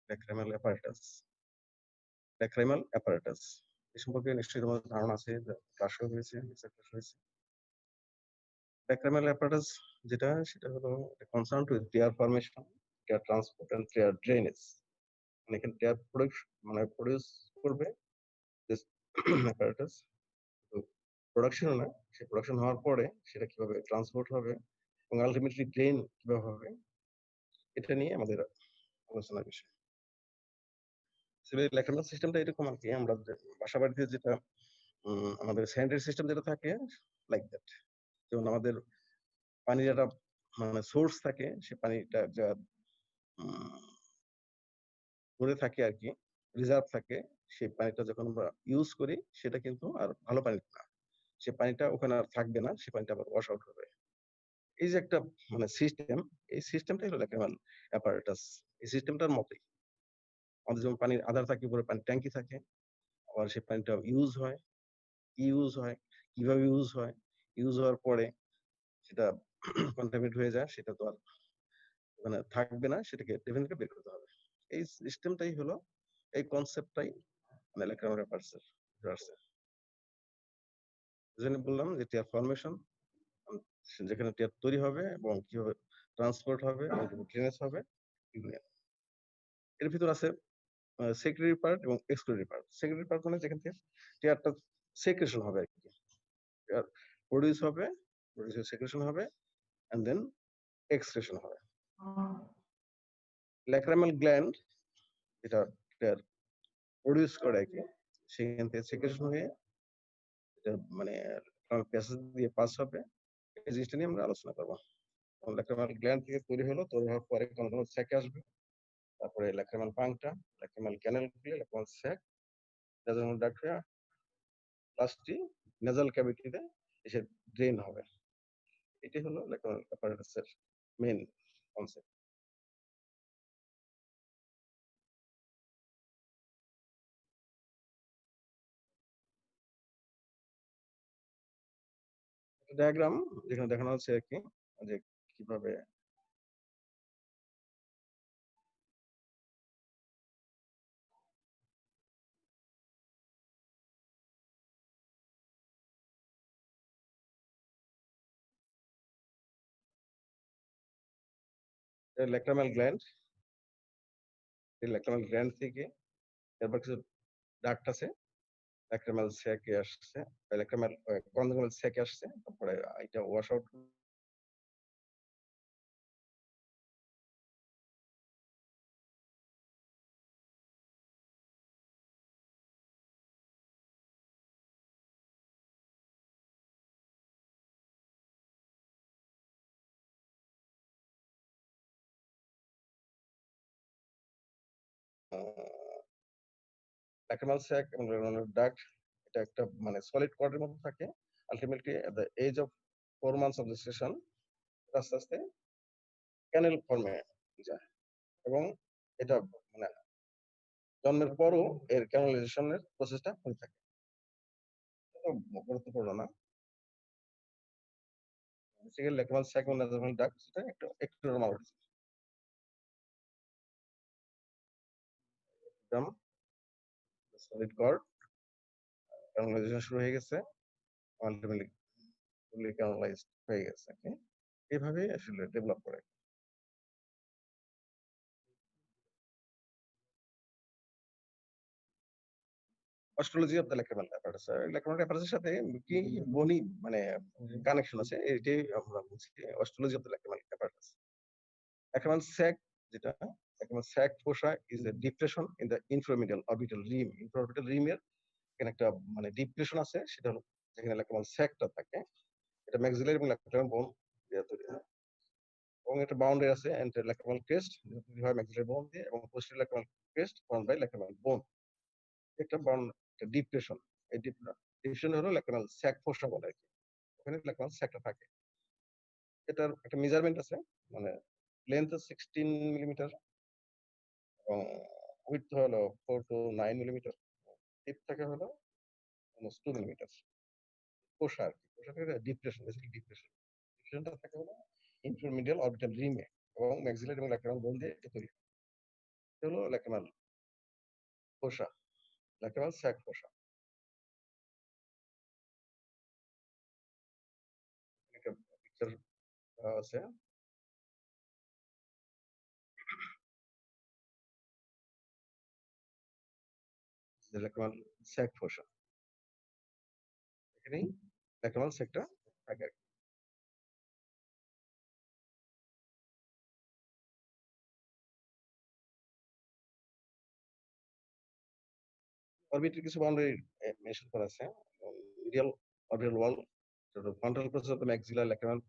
Lacrimal apparatus. Lacrimal apparatus এ সম্পর্কে নিশ্চয়ই তোমাদের ধারণা আছে, ক্লাসও হয়েছে, ক্লাস হয়েছে। ল্যাক্রিমাল অ্যাপারেটাস যেটা সেটা হলো concern with tear formation, tear transport and tear drainage. মানে এখানে টিয়ার প্রডিউস করবে দিস অ্যাপারেটাস। তো প্রোডাকশনও না, সে প্রোডাকশন হওয়ার পরে সেটা কিভাবে ট্রান্সপোর্ট হবে এবং আলটিমেটলি ড্রেন কিভাবে হবে, এটা নিয়ে আমাদের আলোচনার বিষয়। ল্যাক্রিমাল সিস্টেমটা এরকম আর কি, আমরা বাসা বাড়িতে যেটা আমাদের স্যানিটারি সিস্টেম যেটা থাকে লাইক দ্যাট। যেমন আমাদের পানির একটা মানে সোর্স থাকে, সে পানিটা যা ধরে থাকে আর কি, রিজার্ভ থাকে, সেই পানিটা যখন আমরা ইউজ করি সেটা কিন্তু আর ভালো পানি না, সে পানিটা ওখানে আর থাকবে না, সে পানিটা আবার ওয়াশ আউট হবে। এই যে একটা মানে সিস্টেম, এই সিস্টেমটাই হলো ল্যাক্রিমাল অ্যাপারেটাস। এই সিস্টেমটার মতোই আমাদের যেমন পানির আধার থাকে, উপরে পানির ট্যাঙ্কি থাকে, আবার সেই পানিটা ইউজ হয়, ইউজ হয়, কিভাবে ইউজ হয়, ইউজ হওয়ার পরে সেটা কন্টামিনেট হয়ে যায়, সেটা তো আর ওখানে থাকবে না, সেটাকে ডেফিনেটলি বের করতে হবে। এই সিস্টেমটাই হলো, এই কনসেপ্টটাই মানে ল্যাক্রিমাল অ্যাপারেটাস আছে। এজন্য বললাম যে টিয়ার ফরমেশন, যেখানে টিয়ার তৈরি হবে এবং কিভাবে ট্রান্সপোর্ট হবে এবং ড্রেনেজ হবে, এগুলো। এর ভিতর আছে সেক্রেটারি পার্ট এবং এক্সক্লুডেড পার্ট। সেক্রেটারি পার্ট মানে যেখান থেকে টিয়ারটা সেক্রেশন হবে আর কি, টিয়ার প্রডিউস হবে, প্রডিউসের সেক্রেশন হবে এন্ড দেন এক্সক্রেশন হবে। ল্যাক্রিমাল গ্ল্যান্ড যেটা টিয়ার প্রডিউস করে আর কি, সেখান থেকে সেক্রেশন হয়ে এটা মানে প্যাসেজ দিয়ে পাস হবে। এই জিনিসটা নিয়ে আমরা আলোচনা করবো। ল্যাক্রিমাল গ্ল্যান্ড থেকে তৈরি হলো, তৈরি হওয়ার পরে কোনো স্যাকে আসবে, তারপরে ল্যাক্রিমাল পাংটা, ল্যাক্রিমাল ক্যানেল খুলে ল্যাক্রিমাল স্যাক, নাজাল ডাক্ট হয়ে লাস্টে নেজাল ক্যাভিটিতে এসে ড্রেন হবে। এটি হলো ল্যাক্রিমাল অ্যাপারেটাসের মেইন কনসেপ্ট। ডায়াগ্রাম যেখানে দেখানো হচ্ছে আর কি, যে কিভাবে ল্যাক্রিমাল গ্ল্যান্ড, এই ল্যাক্রিমাল গ্ল্যান্ড থেকে এরপর কিছু ডাক্ট আছে, ল্যাক্রিমাল স্যাকে আসছে, ল্যাক্রিমাল কনজুগাল স্যাকে আসছে, তারপরে এটা ওয়াশ আউট ল্যাক্রিমাল স্যাক এবং ডাক্ট, এটা একটা মানে সলিড কর্ডের মধ্যে থাকে। Ultimately at the age of 4 months of gestation আস্তে আস্তে ক্যানেল ফর্মে যায় এবং এটা মানে জন্মের পরও এর ক্যানালাইজেশনের প্রসেসটা হয়ে থাকে। এটা গুরুত্বপূর্ণ না। বেসিক্যালি ল্যাক্রিমাল স্যাক এবং নাজাল ডাক্ট সেটা একটু একটু নরমাল সলিড কর্ড, ক্যানালাইজেশন শুরু হয়ে গেছে, আলটিমেটলি ফুললি ক্যানালাইজড হয়ে গেছে। এভাবেই আসলে ডেভেলপ করে। Osteology of the lacrimal apparatus. Lacrimal অ্যাপারেটাসের সাথে কি বনি মানে কানেকশন আছে, এটাই আমরা বলছি osteology of the lacrimal apparatus. Lacrimal sac যেটা, lacrimal sac fossa is a depression in the inframedial orbital rim. Infraorbital রিমের এখানে একটা মানে ডিপ্রেশন আছে, সেটা হলো যেখানে ল্যাক্রিমাল স্যাকটা থাকে। এটা ম্যাক্সিলারি এবং ল্যাক্রিমাল বোন দিয়ে তৈরি হয় এবং একটা বাউন্ডারি আছে এন্টার ল্যাক্রিমাল ক্রেস্ট তৈরি হয় ম্যাক্সিলারি বোন দিয়ে, এবং posterior lacrimal crest formed by lacrimal bone. একটা ডিপ্রেশন, এই ডিপ্রেশন হলো ল্যাক্রিমাল স্যাক ফোসা বলে আর কি, ওখানে ল্যাক্রিমাল স্যাকটা থাকে। এটার একটা মেজারমেন্ট আছে, মানে লেন্থ 16 মিলিমিটার এবং উইডথ হলো 4 to 9 মিলিমিটার, ডিপ থাকে হলো অলমোস্ট 2 মিলিমিটার। কোষা আর কি, কোষাটা ডিপ্রেশন, বেসিক্যালি ডিপ্রেশন। ডিপ্রেশনটা থাকে হলো ইন্টারমিডিয়াল অরবিটাল রিমে এবং ম্যাক্সিলারি এবং ল্যাক্রিমাল বোন দিয়ে তৈরি। এটা হলো lacrimal fossa, lacrimal sac fossa। একটা পিকচার আছে। যে lacrimal sac fossa। এখানেই lacrimal sac টা থাকে আরকি। অরবিটের কিছু বাউন্ডারি মেনশন করা আছে। Medial orbital wall, frontal process of the maxilla, lacrimal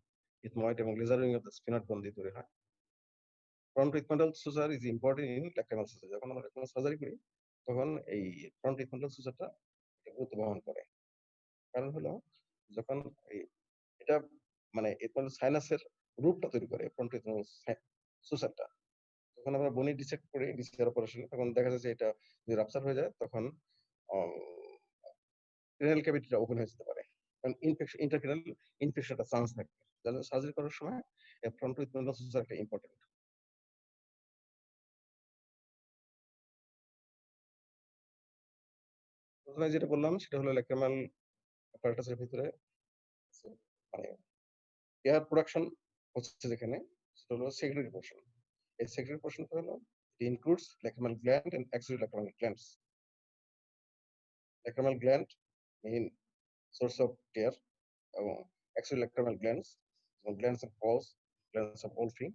ethmoid এবং lesser wing of the sphenoid bone দিয়ে তৈরি হয়। Front ethmoidal suture is important in lacrimal সার্জারি। যখন আমরা lacrimal সার্জারি করি তখন এই ফ্রন্ট ইথমোডাল সুচারটা গুরুত্ব বহন করে। কারণ হলো যখন এই এটা মানে ইথমোডাল সাইনাসের রুটটা তৈরি করে ফ্রন্ট ইথমোডাল সুচারটা। যখন আমরা বনি ডিসেক্ট করি ডিসের অপারেশনে তখন দেখা যায় যে এটা যদি রাপচার হয়ে যায় তখন ক্রেনিয়াল ক্যাভিটিটা ওপেন হয়ে যেতে পারে। কারণ ইন্টারক্রেনিয়াল ইনফেকশনটা চান্স থাকে। যার জন্য সার্জারি করার সময় ফ্রন্ট ইথমোডাল সুচার একটা ইম্পর্টেন্ট। প্রথমে যেটা বললাম সেটা হলো lacrimal apparatus এর ভিতরে মানে এয়ার প্রোডাকশন হচ্ছে যেখানে সেটা হলো সেক্রেটরি পোর্শন। এই সেক্রেটরি পোর্শনটা হলো includes lacrimal gland and axillary lacrimal glands। lacrimal gland main source of tear এবং axillary lacrimal glands এবং glands of Pons, glands of Olfin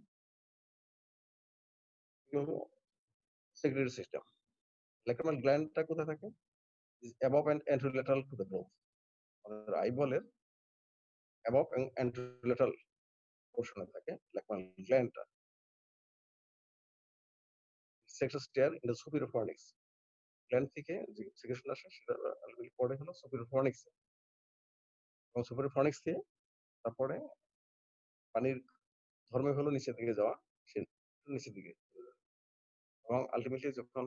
এগুলো হলো সেক্রেটরি সিস্টেম। lacrimal গ্ল্যান্ডটা কোথায় থাকে? is above and anterolateral to the growth। আমাদের আইবলের above and anterolateral পোর্শনে থাকে lacrimal গ্ল্যান্ডটা। Secretory tear in the superior fornix। Gland থেকে যে সিক্রেশন আসে সেটা আলটিমেটলি পড়ে হলো সুপিরিয়র ফর্নিক্স এবং সুপিরিয়র ফর্নিক্স দিয়ে তারপরে পানির ধর্মে হলো নিচের দিকে যাওয়া, সে নিচের দিকে এবং আলটিমেটলি যখন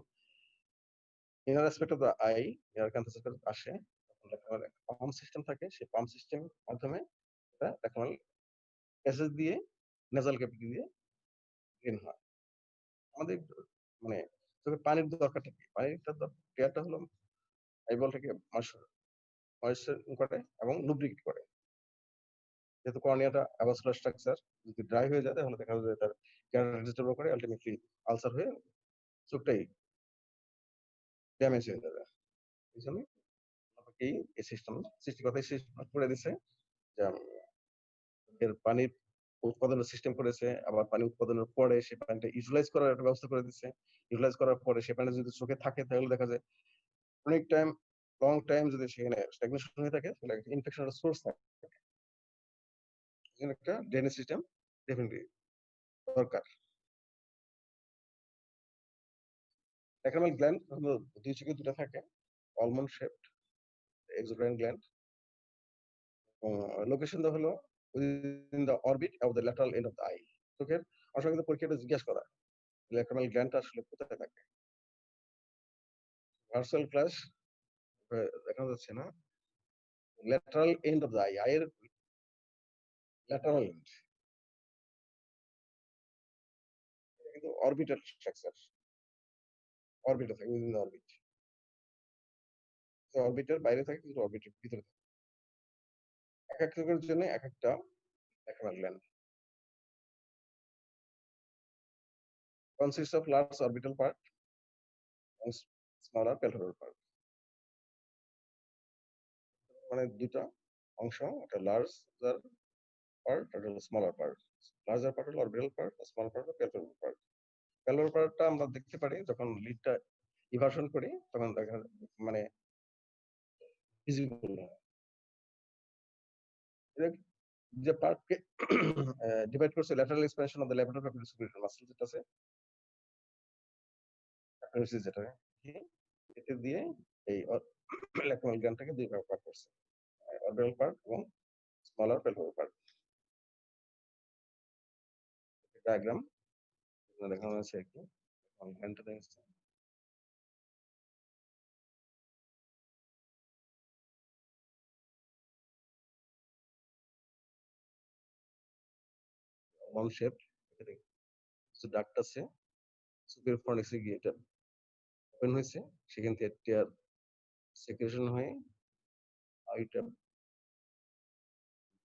inner aspect of the I air cancer আসে তখন ল্যাক্রিমাল একটা পাম্প সিস্টেম থাকে, সেই পাম্প সিস্টেমের মাধ্যমে এটা ল্যাক্রিমাল প্যাসেজ দিয়ে নেজাল ক্যাভিটি দিয়ে ড্রেন হয়। আমাদের মানে চোখে পানির দরকারটা কি? পানিরটা টেয়ারটা হলো আইবলটাকে ময়েশ্চার করে এবং লুব্রিকেট করে। যেহেতু কর্নিয়াটা অ্যাভাসকুলার স্ট্রাকচার, যদি ড্রাই হয়ে যায় তাহলে দেখা যাবে তার ক্যারাটিন ডিস্টার্ব করে আলটিমেটলি আলসার হয়ে চোখটাই ড্যামেজ হয়ে যাবে। এই জন্য আমাকেই এই সিস্টেম সৃষ্টিকর্তাই সিস্টেম করে দিছে যে এর পানির উৎপাদনের সিস্টেম করেছে, আবার পানি উৎপাদনের পরে সে পানিটা ইউটিলাইজ করার একটা ব্যবস্থা করে দিচ্ছে। ইউটিলাইজ করার পরে সে পানি যদি চোখে থাকে তাহলে দেখা যায় অনেক টাইম লং টাইম যদি সেখানে স্ট্যাগনেশন হয়ে থাকে তাহলে একটা ইনফেকশনের সোর্স থাকে। এজন্য একটা ড্রেনেজ সিস্টেম ডেফিনিটলি দরকার। ল্যাক্রিমাল গ্ল্যান্ড হলো দুই চোখে দুটো থাকে, almond shaped exuberant gland। Location টা হলো within the orbit of the lateral end of the eye। চোখের অনেক সময় কিন্তু পরীক্ষাটা জিজ্ঞেস করা ল্যাক্রিমাল গ্ল্যান্ডটা আসলে কোথায় থাকে। ভার্চুয়াল ক্লাস দেখা যাচ্ছে না, lateral end of the I, আইয়ের ল্যাটারাল এন্ড কিন্তু অরবিটাল স্ট্রাকচার, অরবিটে থাকে উইদিন দ্য অরবিট। অরবিটের বাইরে থাকে কিন্তু অরবিটের ভিতরে থাকে। এক এক চোখের জন্য এক একটা lacrimal gland. consists of large orbital part and smaller palatal part। মানে দুটা অংশ, একটা লার্জার পার্ট আর একটা স্মলার পার্ট। লার্জার পার্ট হলো অরবিটাল পার্ট, স্মল পার্ট হলো প্যালাটাল পার্ট। প্যালাটাল পার্টটা আমরা দেখতে পারি যখন লিডটা ইভার্সন করি তখন দেখা মানে ভিজিবল হয়। এটা যে পার্টকে ডিভাইড করছে lateral expansion of the lateral papillary superior muscle যেটা আছে অ্যাপেন্ডিসিস যেটা এতে দিয়ে এই ল্যাক্রিমাল গ্ল্যান্ডটাকে দুই ভাগ ভাগ করছে, অরবিটাল পার্ট এবং স্মলার প্যালাটাল পার্ট। ডায়াগ্রাম দেখানো আছে আর কি গ্ল্যান্ডটা দেখছে রাউন্ড শেপ, কিছু ডাক্ট আছে সুপিরিয়র ফর্নিক্সে গিয়ে এটা ওপেন হয়েছে, সেখান থেকে টিয়ার সেক্রেশন হয়ে এটা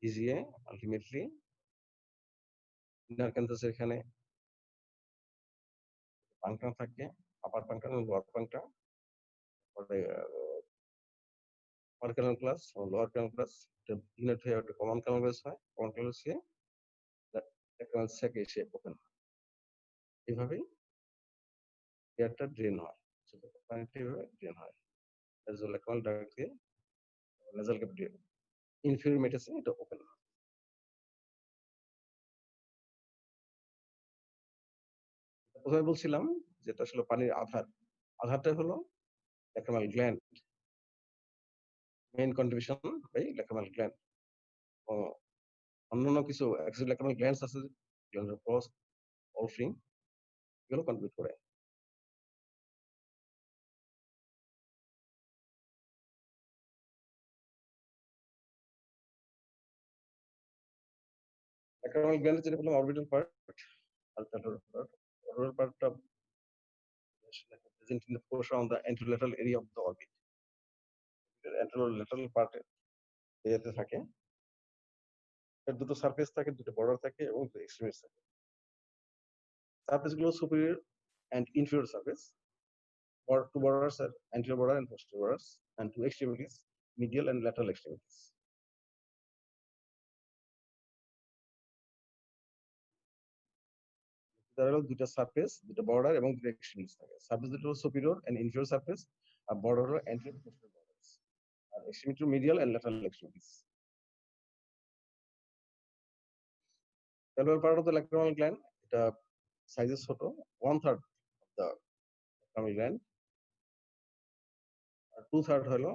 ভিজিয়ে আলটিমেটলি ইনার ক্যান্থাসের এখানে পাংটা থাকে, আপার পাংটা এবং লোয়ার পাংটা, পরে আপার ক্যানাল ক্লাস এবং লোয়ার ক্যানাল ক্লাস, এটা ইনার হয়ে একটা কমন ক্যানাল ক্লাস হয়, কমন ক্যানাল হয়ে ক্যানাল সেকে এসে ওপেন হয়। এভাবেই এয়ারটা ড্রেন হয়, পানিটা এভাবে ড্রেন হয় ল্যাক্রিমাল ডাক্ট দিয়ে নেজাল ক্যাভিটি ইনফিউর মেটাসে এটা ওপেন হয়। প্রথমে বলছিলাম যেটা আসলে পানির আধারটা হলো lacrimal gland, main contribution by lacrimal gland. অন্যান্য কিছু অ্যাক্সিড ল্যাক্রিমাল গ্ল্যান্ডস আছে, গ্ল্যান্ডের ক্রস অলফিং এগুলো কন্ট্রিবিউট করে। ল্যাক্রিমাল গ্ল্যান্ডের যেটা বললাম অরবিটাল পার্ট, আর অরবিটাল পার্টটা present in the portion on the anterolateral area of the orbit. Anterolateral part এতে থাকে, এর দুটো সারফেস থাকে, দুটো বর্ডার থাকে এবং দুটো এক্সট্রিমিটিস থাকে। সারফেস গুলো superior and inferior surface, or two borders are anterior border and posterior borders, and two extremities, medial and lateral extremities. তার হলো দুটো সারফেস, দুটো বর্ডার এবং দুটো এক্সট্রিমিটিস থাকে। সারফেস দুটো হলো সুপিরিয়র and inferior surface, আর বর্ডার হলো anterior and posterior borders, আর extremity medial and lateral extremities. Pelvic part of the lacrimal gland, এটা সাইজে ছোট, 1/3 of the lacrimal gland, আর 2/3 হলো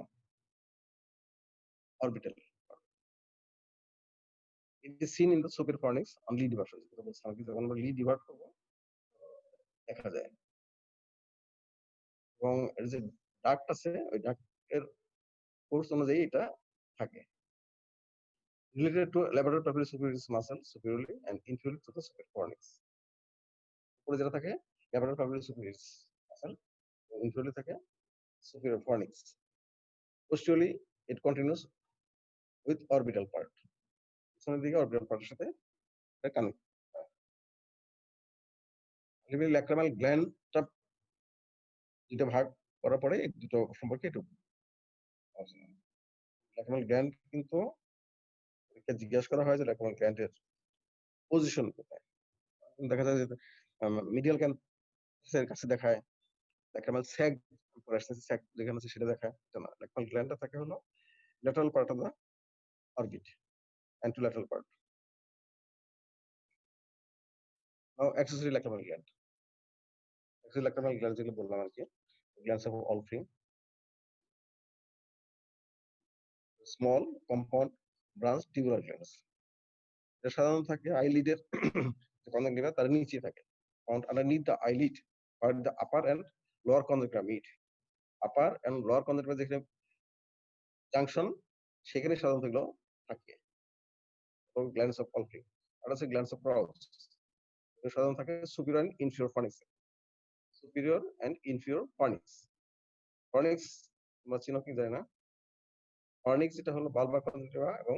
orbital part. It is seen in the superior fornix on lead diversion. যখন আমরা lead divert করব দেখা যায়, এবং এর যে ডাক্ট আছে ওই ডাক্টের কোর্স অনুযায়ী এটা থাকে। Related to labrador papillary superior muscle superiorly and inferiorly to the superior fornix. উপরে যেটা থাকে labrador papillary superior muscle, inferiorly থাকে superior fornix. Posteriorly it continues with orbital part. পিছনের দিকে orbital পার্টের সাথে এটা কানেক্ট। ল্যাক্রিমাল গ্ল্যান্ডটা দুটো ভাগ করার পরে এই দুটো সম্পর্কে একটু ল্যাক্রিমাল গ্ল্যান্ড কিন্তু জিজ্ঞাসা করা হয় যে ল্যাক্রিমাল গ্ল্যান্ডের পজিশন কোথায়। দেখা যায় যে মিডিয়াল ক্যান্সারের কাছে দেখায়, ল্যাক্রিমাল স্যাগ স্যাগ যেখানে আছে সেটা দেখায়, এটা না। ল্যাক্রিমাল গ্ল্যান্ডটা থাকে হলো lateral part of the orbit, anterolateral part. Accessory lacrimal gland, accessory lacrimal gland যেগুলো বললাম আর কি, glands of Wolfring, small compound branch tubular glands. এটা সাধারণত থাকে আইলিডের কনজেক্টিভা তার নিচে থাকে, found underneath the eyelid where the upper and lower conjunctiva meet. Upper and lower conjunctiva যেখানে জাংশন সেখানে সাধারণত এগুলো থাকে। এবং গ্ল্যান্ডস অফ অলফিং আর আছে গ্ল্যান্ডস অফ ক্রাউচ, এটা সাধারণত থাকে সুপিরিয়র এন্ড ইনফিরিয়র ফর্নিক্সে। Superior and inferior fornix. Fornix তোমরা চিনো কি জানি না। ফর্নিক্স যেটা হলো বালবার কনজেক্টিভা এবং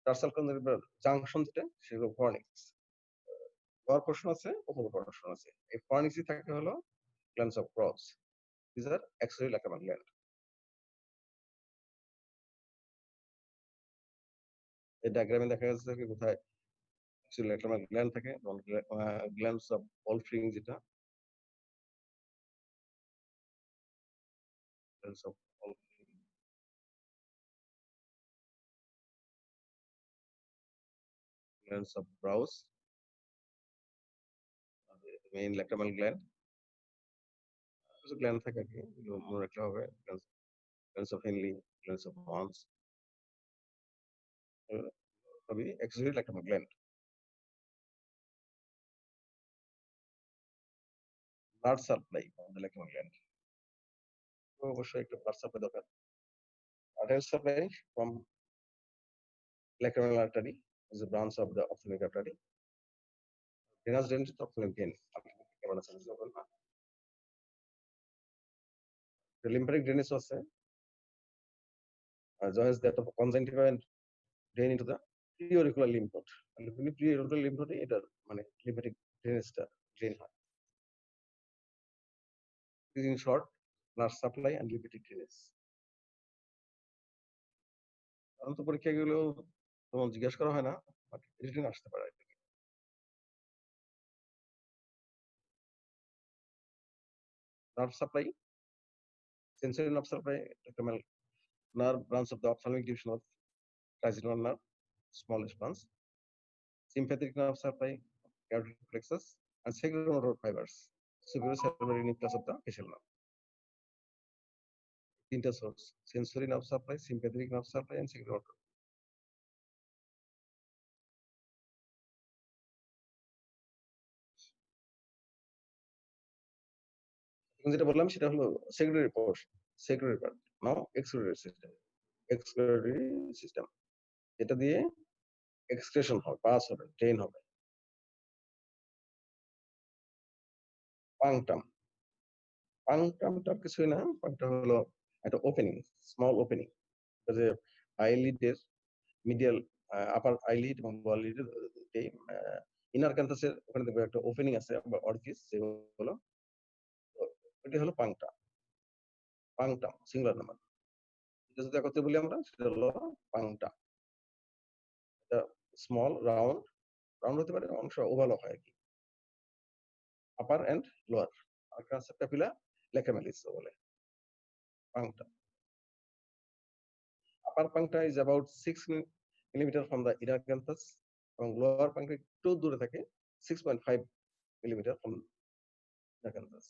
টার্সাল কনজেক্টিভা জাংশন যেটা সেগুলো ফর্নিক্স। লোয়ার পোর্শন আছে, উপর পোর্শন আছে। এই ফর্নিক্সই থাকে হলো glands of Crouch. These are axillary lacrimal gland. এই ডায়াগ্রামে দেখা যাচ্ছে যে কোথায় axillary lacrimal gland থাকে, গ্ল্যান্ডস অফ অলফিং যেটা, glands of Olfing, glands of Browse, main lacrimal gland, কিছু গ্ল্যান্ড থাকে আর কি, এগুলো মনে রাখলে হবে। glands of Henle, glands of Mons, সবই axillary lacrimal gland. Blood supply of the lacrimal gland, তো অবশ্যই একটা blood supply দরকার। Arterial supply from lacrimal artery is a branch of the ophthalmic artery. Venous drainage of ophthalmic vein. Carbon আছে না lymphatic drainage আছে joins that of conjunctiva and drain into the preauricular lymph node preauricular lymph node এটা মানে lymphatic drainage-টা drain হয় in short blood supply and lymphatic drainage সাধারণত পরীক্ষাগুলো তেমন জিজ্ঞাসা করা হয় না বাট রিটেন আসতে পারে nerve supply sensory nerve supply trigeminal nerve branch of the ophthalmic division of trigeminal nerve smallest branch sympathetic nerve supply carotid plexus and secretomotor fibers superior cerebral nucleus of the facial nerve তিনটা source sensory nerve supply sympathetic nerve supply and secretomotor যেটা বললাম সেটা হলো secretory portion secretory part নাও excretory system এটা দিয়ে excretion হবে pass হবে drain হবে পাংটাম পাংটামটা কিছুই না পাংটা হলো একটা ওপেনিং স্মল ওপেনিং যে আইলিডের মিডিয়াল আপার আইলিড এবং লোয়ার লিডের ইনার ক্যান্থাসের ওখানে দেখবে একটা ওপেনিং আছে বা অরিফিস যেগুলো ওইটা হলো পাংটাম সিঙ্গুলার নাম্বার এটা যদি একত্রে বলি আমরা সেটা হলো পাংটা এটা স্মল রাউন্ড হতে পারে অংশ ওভালও হয় আর কি আপার এন্ড লোয়ার আর ক্যাপিলা লেকামেলিস বলে পাংটা upper puncta is about 6 millimeter from the inner canthus এবং lower puncta একটু দূরে থাকে 6.5 millimeter from inner canthus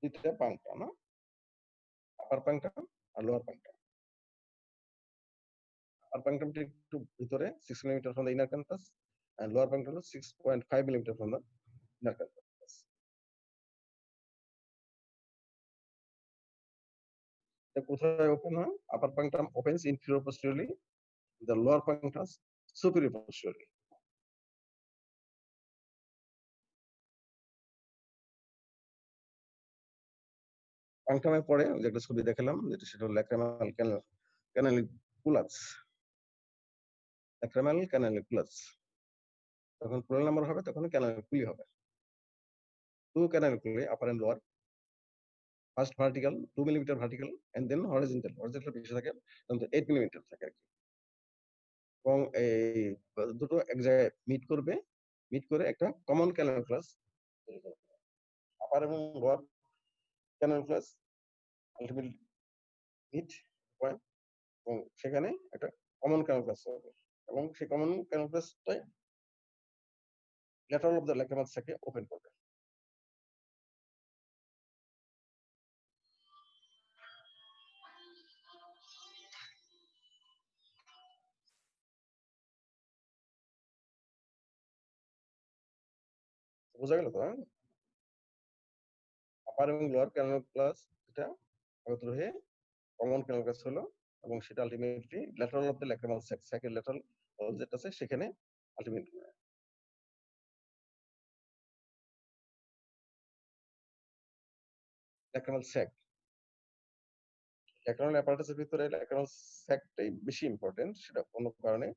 দুইটা পাংটা না upper puncta আর lower puncta upper punctum একটু ভিতরে 6 millimeter from the inner canthus and lower puncta হলো 6.5 millimeter from the inner canthus কোথায় ওপেন হয় upper punctum opens inferior posteriorly the lower punctum superior posteriorly পাংটামের পরে যে একটা ছবি দেখালাম যেটা সেটা হলো ল্যাক্রিমাল ক্যানালিকুলাস ল্যাক্রিমাল ক্যানালিকুলাস যখন প্লুরাল নাম্বার হবে তখন ক্যানালিকুলি হবে two canaliculi upper and lower first vertical 2 millimetre vertical and then horizontal বেশি থাকে তখন 8 মিলিমিটার থাকে আর কি এবং এই দুটো এক জায়গায় মিট করে একটা কমন ক্যানালিকুলাস আপার এবং lower canaliculus ultimately meet point এবং সেখানে একটা কমন ক্যানালিকুলাস হবে এবং সেই কমন ক্যানালিকুলাসটাই ল্যাটারাল অফ দ্য ল্যাক্রিমাল স্যাকে ওপেন করবে বোঝা গেল তো আপার এবং লোয়ার ক্যানালিকুলাস এটা একত্র হয়ে কমন ক্যানালিকুলাস হলো এবং সেটা ultimately lateral of the lacrimal স্যাকের ল্যাটারাল যেটা আছে সেখানে আলটিমেটলি ল্যাক্রিমাল স্যাক ল্যাক্রিমাল অ্যাপারেটাসের ভিতরে ল্যাক্রিমাল স্যাকটাই বেশি ইম্পর্টেন্ট সেটা কোনো কারণে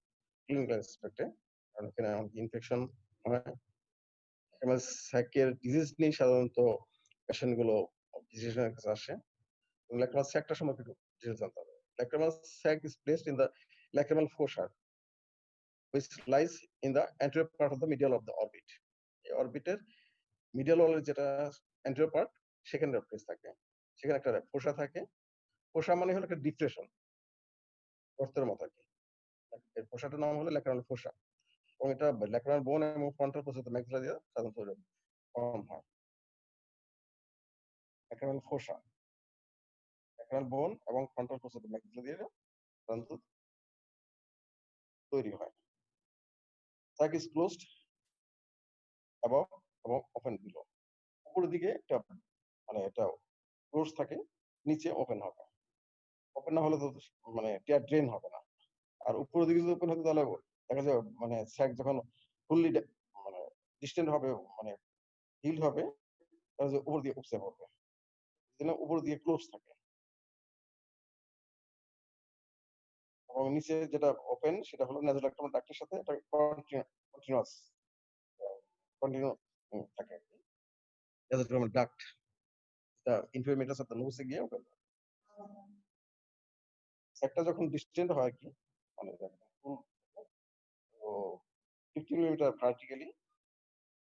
ক্লিনিক্যাল অ্যাসপেক্টে কারণ এখানে ইনফেকশন হয় ল্যাক্রিমাল স্যাকের ডিজিজ নিয়ে সাধারণত পেশেন্ট গুলো ফিজিশিয়ানের কাছে আসে lacrimal sac টা সম্পর্কে একটু ডিটেইলস জানতে হবে lacrimal sac is placed in the lacrimal fossa which lies in the anterior part of the medial of the orbit এই অরবিটের মিডিয়াল ওয়ালের যেটা anterior part সেখানে প্লেস থাকে সেখানে একটা ফোসা থাকে ফোসা মানে হলো একটা ডিপ্রেশন গর্তের মতো আর কি এর ফোসাটার নাম হলো lacrimal fossa এবং এটা lacrimal bone এবং ফ্রন্টাল প্রসেস ম্যাক্সিলা দিয়ে সাধারণত ফর্ম হয় lacrimal fossa lacrimal bone এবং ফ্রন্টাল প্রসেস ম্যাক্সিলা দিয়ে সাধারণত তৈরি হয় sac is closed above এবং ওপেন বিলো উপরের দিকে একটা মানে এটা ক্লোজ থাকে নিচে ওপেন হবে ওপেন না হলে তো মানে টিয়ার ড্রেন হবে না আর উপরের দিকে যদি ওপেন হতো তাহলে দেখা যায় মানে স্যাক যখন ফুললি ডিসটেন্ট হবে, মানে হিল হবে, তাহলে যে উপর দিয়ে উপসে পড়বে। যেন উপর দিয়ে ক্লোজ থাকে। এবং নিচে যেটা ওপেন সেটা হলো নাসোল্যাক্টোমার ডাক্টের সাথে এটা কন্টিনিউয়াস কন্টিনিউ থাকে আরকি। নাসোল্যাক্টোমার ডাক্ট এটা ইনফেরিয়র মেটাস অফ দ্য নোজ এ গিয়ে ওপেন হয়। একটা যখন ডিসটেন্ট হয় আরকি, মানে ফুল ও 50 millimetre vertically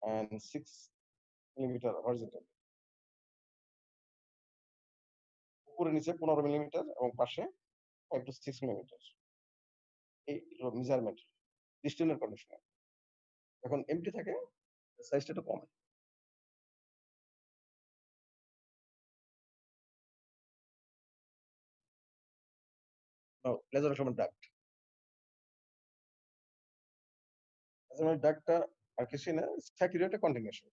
and 6 millimetre horizontally. উপরে নিচে 15 মিলিমিটার এবং পাশে 5 to 6 মিলিমিটার। এই হলো মেজারমেন্ট ডিসটেন্সের কন্ডিশনে। যখন এমটি থাকে সাইজটা একটু কমে। নাও নাসোল্যাক্টোমার ডাক্ট। নাসোল্যাক্টোমার ডাক্টটা আর কিছুই না, স্যাচুরেটেড কন্টিনিউশন।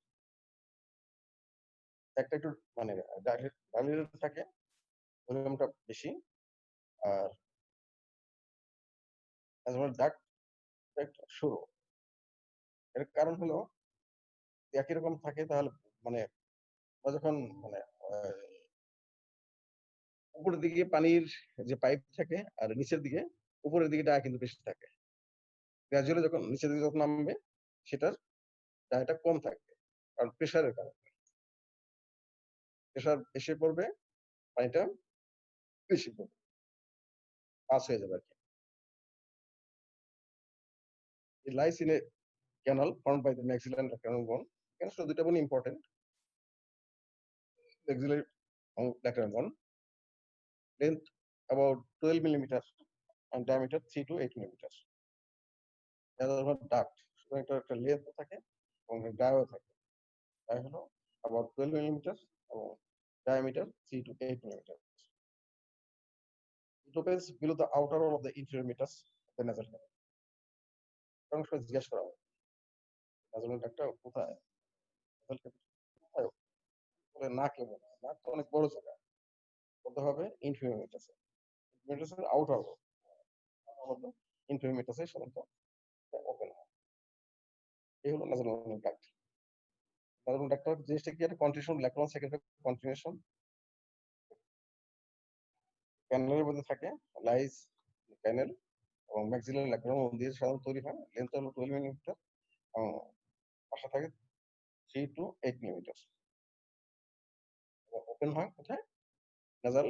একটা একটু মানে ডাইলেটেড থাকে, ভলিউমটা বেশি। আর নাসোল্যাক্টোমার ডাক্টটা একটু সরু। এর কারণ হলো একই রকম থাকে তাহলে মানে আমরা যখন মানে আ উপরের দিকে পানির যে পাইপ থাকে আর নিচের দিকে উপরের দিকে ডায়া কিন্তু বেশি থাকে। গ্র্যাজুয়ালি যখন নিচের দিকে যখন নামবে সেটার ডায়াটা কম থাকবে। কারণ প্রেশারের কারণে। প্রেশার বেশি পড়বে, পানিটা বেশি পড়বে। পাস হয়ে যাবে আরকি। It lies in a canal formed by the maxillary and lateral bone. এখানে শুধু ২ টা bone ইম্পোর্টেন্ট। maxillary এবং lateral bone. Length about 12 millimeter and diameter 3 to 8 millimeter. এরা হলো ডাক্ট। সুতরাং এটার একটা লেন্থ থাকে এবং ডায়াও থাকে। ডায়া হলো about 12 millimeter এবং diameter 3 to 8 millimeter. It opens below the outer wall of the inferior meatus of the nasal cavity. অনেক সময় জিজ্ঞেস করা হয়, নাসাল ডাক্টটা কোথায়? নাসাল ক্যাভিটি কোথায়? বলে নাকে মনে হয়। নাক তো অনেক বড় জায়গা। বলতে হবে inferior meatus এ। meatus এর outer wall। inferior meatus এ সাধারণত ওপেন হয়। এই হলো নাসাল ডাক্ট। নাসাল ডাক্টর জিনিসটা কি, একটা কন্টিনিউশন ল্যাক্রোন সেকেন্ডারি কন্টিনিউশন ক্যানেলের মধ্যে থাকে, লাইস ক্যানেল এবং ম্যাক্সিলারি ল্যাক্রোন দিয়ে সাধারণত তৈরি হয়। লেন্থ হলো 12 মিলিমিটার এবং পাশে থাকে 3 to 8 মিলিমিটার। এবং ওপেন হয় কোথায়? Nasal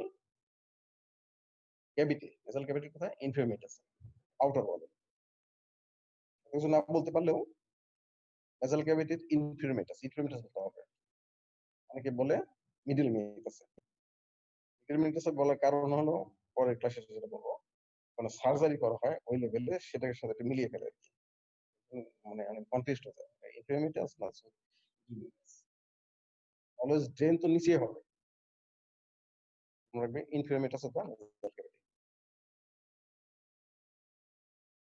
cavity. নাসাল ক্যাভিটি কোথায়? ইনফিরিয়র মেটাস আউটার ওয়ালে। কিছু না বলতে পারলেও নাসাল ক্যাভিটির ইনফিরিয়র মেটাস বলতে হবে। অনেকে বলে মিডল মেটাস। মিডল মেটাস বলার কারণ হলো পরের ক্লাসে যেটা বলবো, মানে সার্জারি করা হয় ওই লেভেলে সেটার সাথে একটু মিলিয়ে ফেলে আরকি। মানে অনেক কনফিউজড হয়ে যায়। ইনফিরিয়র মেটাস না অলওয়েজ ড্রেন তো নিচেই হবে। মনে রাখবে inferior meatus of the nasal cavity.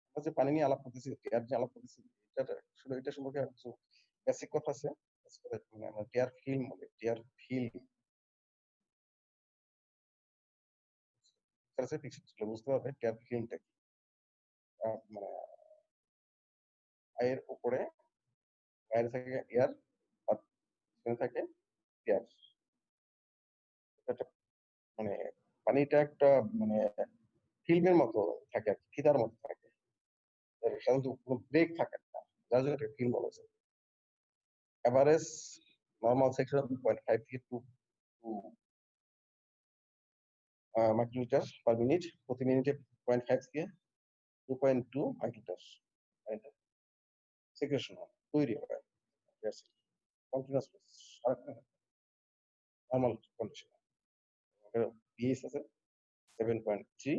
আমরা যে পানি নিয়ে আলাপ করতেছি, টিয়ার নিয়ে আলাপ করতেছি, এটা সম্পর্কে কিছু বেসিক কথা আছে। মানে আমরা টিয়ার ফিল্ম বলি, টিয়ার ফিল্ম আছে পিকচার বুঝতে পারবে টিয়ার ফিল্মটা কি। মানে পায়ের উপরে বাইরে থাকে এয়ার আর পেছনে থাকে টিয়ার। একটা মানে পানিটা একটা মানে ফিল্মের মতো থাকে আরকি, ফিতার মতো থাকে। সাধারণত কোনো ব্রেক থাকে না। যার জন্য এটাকে ফিল্ম বলা যায়। এভারেজ নরমাল সেকশন 0.5 থেকে 2 মাইক্রোলিটার পার মিনিট। প্রতি মিনিটে 0.5 থেকে 2.2 মাইক্রোলিটার পানিটা সেক্রেশন হয়, তৈরি হয়। কন্টিনিউয়াস সারাক্ষণ নরমাল কন্ডিশন। পিএইচ আছে 7.3।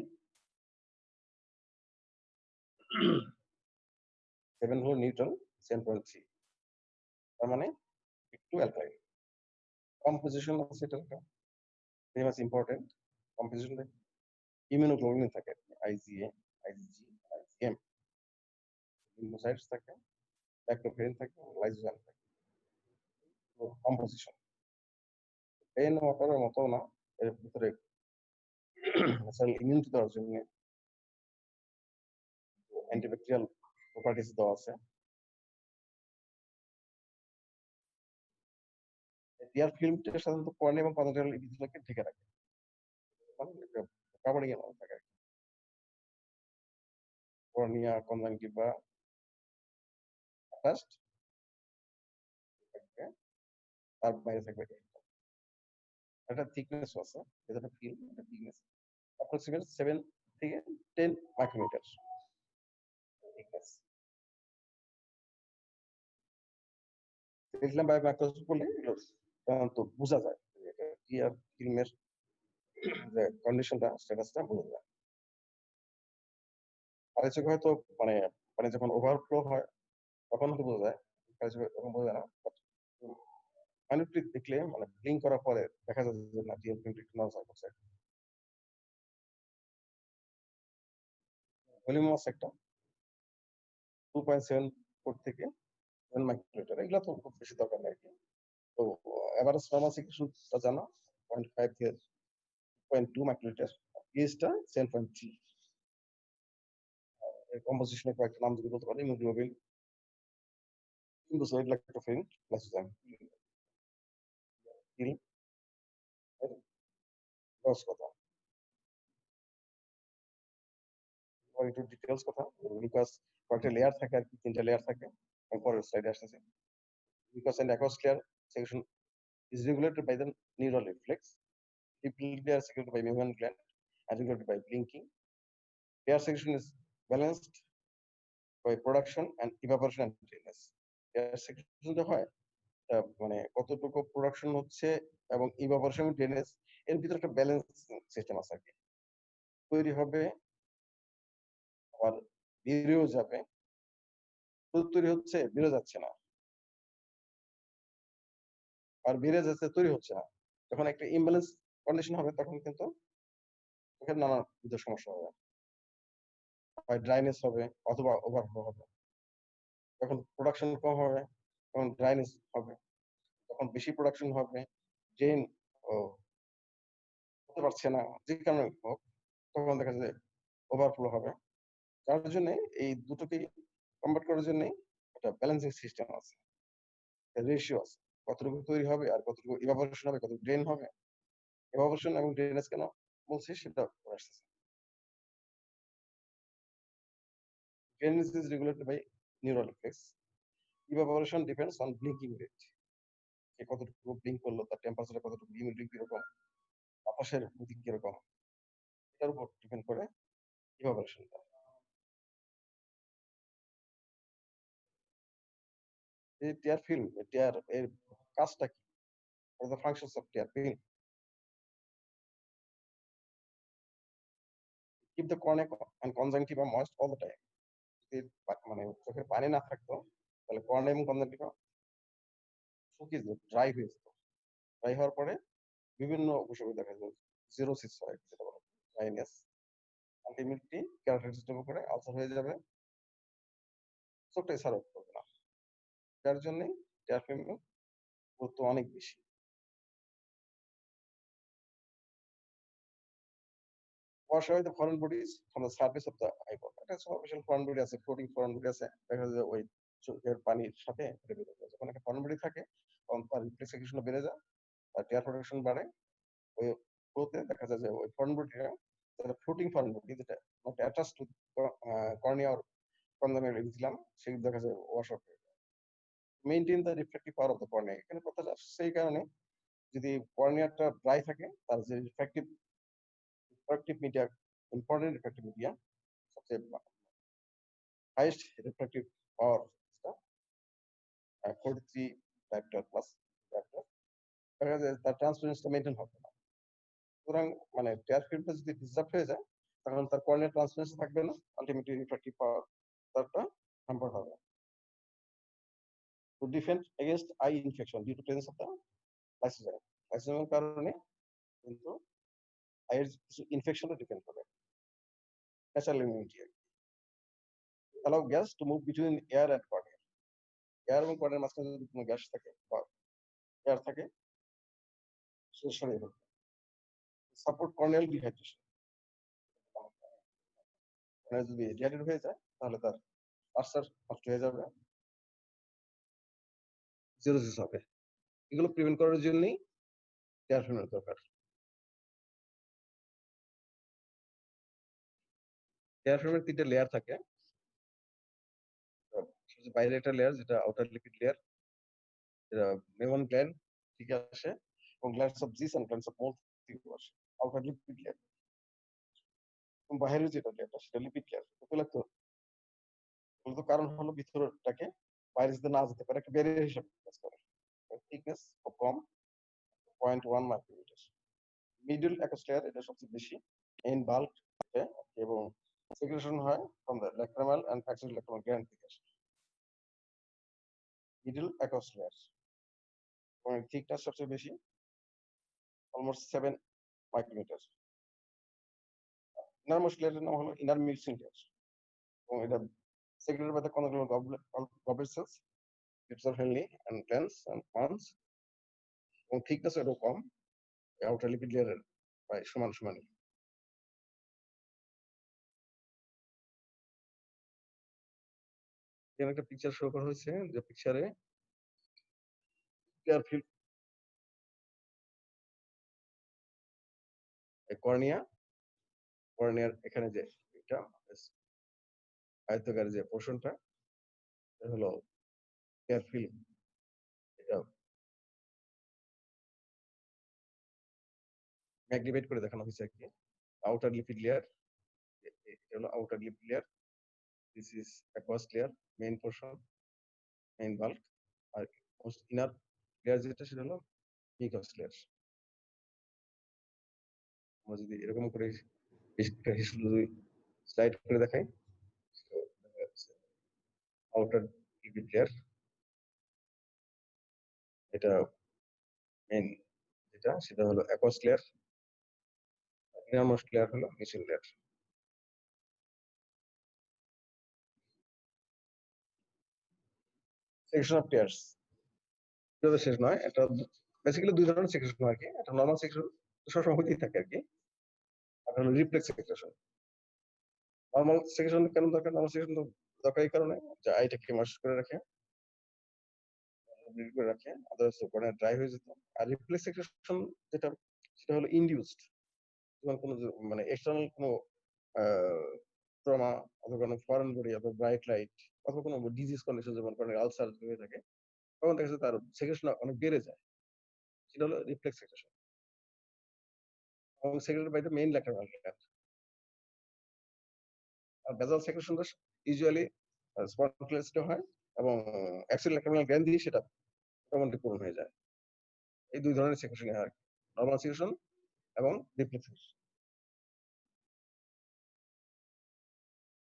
7 হলো নিউট্রাল, 7.3 তার মানে একটু অ্যালকালাইন। কম্পোজিশন আছে এটার একটা very much important. Composition immunoglobulin থাকে, আইজিএ, আইজিজি, আইজিএম, লিম্ফোসাইটস থাকে, ল্যাক্টোফেরিন থাকে, লাইসোজাইম থাকে। কম্পোজিশন প্লেন ওয়াটারের মতো না, এর ভিতরে ন্যাচারাল ইমিউনিটি দেওয়ার জন্য অ্যান্টিব্যাকটেরিয়াল প্রপার্টিস দেওয়া আছে। টিয়ার ফিল্মটা সাধারণত কর্নিয়া এবং কনজাংটিভাল এপিথেলিয়ামকে ঢেকে রাখে। মানে কাভারিং এর মতো থাকে। কর্নিয়া, কনজাংটিভা অ্যাটাচড থাকবে। তার বাইরে থাকবে একটা থিকনেস আছে। যেটা ফিল্ম একটা থিকনেস অ্যাপ্রক্সিমেট 7 থেকে 10 মাইক্রোমিটার থিকনেস। দেখলাম বাই মাইক্রোস্কোপ করলে এগুলো সাধারণত বোঝা যায়। এটা টিয়ার ফিল্মের যে কন্ডিশনটা স্ট্যাটাসটা বোঝা যায়। পানির চোখে হয়তো মানে পানি যখন ওভারফ্লো হয় তখন হয়তো বোঝা যায়। পানির চোখে তখন বোঝা যায় না। মাইনুটলি দেখলে মানে ব্লিঙ্ক করার পরে দেখা যায় যে না টিয়ার ফিল্মটা একটু নড়াচড়া করছে। ভলিউম আছে একটা 2.74 থেকে 7 মাইক্রোলিটার। এগুলো তো খুব বেশি দরকার নেই আরকি। তো এভারেজ নরমাল সিচুয়েশনটা জানা 0.5 থেকে 0.2 মাইক্রোলিটার। পিএইচটা 7.3। এর কম্পোজিশনের কয়েকটা নাম যদি বলতে পারি হিমোগ্লোবিন, ইন্ডোসাইড ল্যাক্টোফেরিন, লাইসোজাইম। ফিল্ম এর লস কথা। এবার একটু ডিটেইলস কথা। গ্লুকোজ কয়েকটা লেয়ার থাকে আরকি ৩ টা লেয়ার থাকে। আমি পরের স্লাইডে আসতেছি। Glucose and aqueous layer secretion is regulated by the neural reflex. Lipid layer secreted by mammalian gland and regulated by blinking. Layer secretion is balanced by production and evaporation and drainage. Layer secretion যে হয় মানে কতটুকু production হচ্ছে এবং evaporation এবং drainage এর ভিতরে একটা ব্যালেন্স সিস্টেম আছে আরকি। তৈরি হবে আবার বেরিয়েও যাবে। দুধ তৈরি হচ্ছে, বেরো যাচ্ছে না। আর বেড়ে যাচ্ছে, তৈরি হচ্ছে না। যখন একটা ইমব্যালেন্স কন্ডিশন হবে তখন কিন্তু চোখের নানা বিধ সমস্যা হবে। হয় ড্রাইনেস হবে অথবা ওভারফ্লো হবে। যখন প্রোডাকশন কম হবে তখন ড্রাইনেস হবে। যখন বেশি প্রোডাকশন হবে, ড্রেন ও হতে পারছে না, যে কারণে হোক, তখন দেখা যায় ওভারফ্লো হবে। যার জন্যে এই দুটোকেই কনভার্ট করার জন্যে একটা ব্যালেন্সিং সিস্টেম আছে। রেশিও আছে। কতটুকু তৈরি হবে আর কতটুকু ইভাপোরেশন হবে, কতটুকু ড্রেন হবে। ইভাপোরেশন এবং ড্রেনেজ কেন বলছি সেটা পরে আসতেছে। Drainage is regulated by neural reflex. Evaporation depends on blinking rate. সে কতটুকু ব্লিঙ্ক করলো, তার টেম্পারেচার কতটুকু, হিউমিডিটি কিরকম, বাতাসের গতি কিরকম, এটার উপর ডিপেন্ড করে ইভাপোরেশনটা। এই টিয়ার ফিল্ম, টিয়ার এর কাজটা কি? What are the functions of tear film? Keep the cornea and conjunctiva moist all the time. যদি মানে চোখের পানি না থাকতো তাহলে কর্নিয়া এবং কনজাংটিভা শুকিয়ে যেত, ড্রাই হয়ে যেত। ড্রাই হওয়ার পরে বিভিন্ন উপসর্গ দেখা যায়। জেরোসিস হয় যেটা বলে, ড্রাইনেস। আলটিমেটলি কেরাটিন সিস্টেমে করে আলসার হয়ে যাবে। চোখটাই সার্ভাইভ করবে না। যার জন্যে টিয়ার ফিল্মের গুরুত্ব অনেক বেশি। Wash away the foreign bodies from the surface of the eyeball. একটা সুপারফিশিয়াল ফরেন বডি আছে, ফ্লোটিং ফরেন বডি আছে। দেখা যায় ওই চোখের পানির সাথে এটা বের হয়ে যায়। যখন একটা ফরেন বডি থাকে তখন তার রিফ্লেক্স এক্সিশন বেড়ে যায়, তার টিয়ার প্রোডাকশন বাড়ে। ওই ফ্লোতে দেখা যায় যে ওই ফরেন বডিটা যেটা ফ্লোটিং ফরেন বডি যেটা not attached to cornea or conjunctival epithelium সেগুলো দেখা যায় ওয়াশ আউট হয়ে যায়। Maintain the reflective power of the cornea. এখানে কথাটা সেই কারণে যদি কর্নিয়াটা ড্রাই থাকে তার যে refractive media important refractive media সবচেয়ে হাইয়েস্ট রিফ্রাক্টিভ পাওয়ার যেটা 43 ডায়োপ্টার প্লাস ডায়োপ্টার, দেখা যায় তার ট্রান্সপারেন্সিটা মেইনটেইন হবে না। সুতরাং মানে টিয়ার ফিল্মটা যদি ডিস্টার্ব হয়ে যায় তখন তার কর্নিয়ার ট্রান্সপারেন্সি থাকবে না। আল্টিমেটলি রিফ্রাক্টিভ পাওয়ার তারটা হ্যাম্পার হবে। To defend against eye infection due to presence of the lysozyme. লাইসোজাইমের কারণে কিন্তু আইয়ের কিছু ইনফেকশনও ডিপেন্ড করে। ন্যাচারাল ইমিউনিটি আরকি। allow gas to move between air and cornea. Air এবং কর্নিয়ার মাঝখানে যদি কোনো গ্যাস থাকে বা এয়ার থাকে সেটা সরিয়ে ফেলবে। Support corneal dehydration. কর্নিয়া যদি ডিহাইড্রেট হয়ে যায় তাহলে তার আলসার নষ্ট হয়ে যাবে, জেরোসিস হবে। এগুলো প্রিভেন্ট করার জন্যই টেয়ার ফিল্মের দরকার। টেয়ার ফিল্মের ৩ টা লেয়ার থাকে। বাইরে একটা লেয়ার যেটা আউটার লিপিড লেয়ার, যেটা মেমন গ্ল্যান্ড থেকে আসে এবং glands of Zeis and glands of Moll থেকে আসে। Outer lipid layer. এবং বাইরের যেটা লেয়ারটা সেটা লিপিড লেয়ার। মূলত কারণ হলো ভিতরটাকে বাইরে যাতে না যেতে পারে, একটা ব্যারিয়ার হিসেবে কাজ করে। থিকনেস খুব কম, 0.1 মাইক্রোমিটার। মিডল অ্যাকোয়াস লেয়ার এটা সবচেয়ে বেশি। মেইন বাল্ক থাকে এবং সেক্রেশন হয় from the lacrimal and axial lacrimal gland থেকে আসে। মিডল অ্যাকোয়াস লেয়ার এবং থিকনেস সবচেয়ে বেশি, অলমোস্ট 7 মাইক্রোমিটার। ইনারমোস্ট লেয়ারের নাম হলো ইনার মিক্সিং লেয়ার এবং এটা secreted by the conjugate goblet cells, epithelially and glands and pons এবং থিকনেস এটাও কম, আউটার লিপিড লেয়ারের প্রায় সমানই। এখানে একটা পিকচার শো করা হয়েছে, যে পিকচারে টেয়ার ফিল্ম কর্নিয়ার এখানে যে এটা আয়তাকার যে পোর্শনটা এটা হলো টেয়ার ফিল্ম। এটা ম্যাগনিফাইড করে দেখানো হয়েছে আর কি। আউটার লিপিড লেয়ার, এটা হলো outer lipid layer, this is aqueous layer, main portion, main bulk. আর ইনার লেয়ার যেটা সেটা হলো মিউকাস লেয়ার। আমরা যদি এরকম করে স্লাইড করে দেখাই, আউটার লিপিড লেয়ার, এটা মেইন যেটা সেটা হলো অ্যাকোয়াস লেয়ার, ইনারমোস্ট লেয়ার হলো mucin layer. Section of tears এটা শেষ নয়, এটা বেসিক্যালি ২ ধরনের সেকশন হয় আর কি। একটা নরমাল সেকশন সবসময় হতেই থাকে আর কি, আর হলো রিফ্লেক্স সেকশন। নরমাল সেকশন কেন দরকার? নরমাল সেকশন দরকার এই কারণে যে আইটাকে ময়েশ্চার করে রাখে, আদারওয়াইজ ওখানে ড্রাই হয়ে যেত। আর রিফ্লেক্স সেকশন যেটা সেটা হলো ইনডিউসড, তোমার কোনো মানে এক্সটার্নাল কোনো ট্রমা অথবা কোনো ফরেন বডি অথবা ব্রাইট লাইট অথবা কোনো ডিজিজ কন্ডিশন, যেমন কর্নিয়াল আলসার হয়ে থাকে, তখন দেখা যাচ্ছে তার সেকশন অনেক বেড়ে যায়, সেটা হলো রিফ্লেক্স সেকশন এবং secreted by the main lacrimal gland. আর বেসাল সেক্রেশনটা ইউজুয়ালি স্পন্টেনিয়াসলি হয় এবং অ্যাক্সিয়াল ল্যাক্রিমাল গ্ল্যান্ড দিয়ে সেটা মোটামুটি পূরণ হয়ে যায়। এই ২ ধরনের সেক্রেশন হয়, নরমাল সেকশন এবং রিফ্লেক্স সেকশন।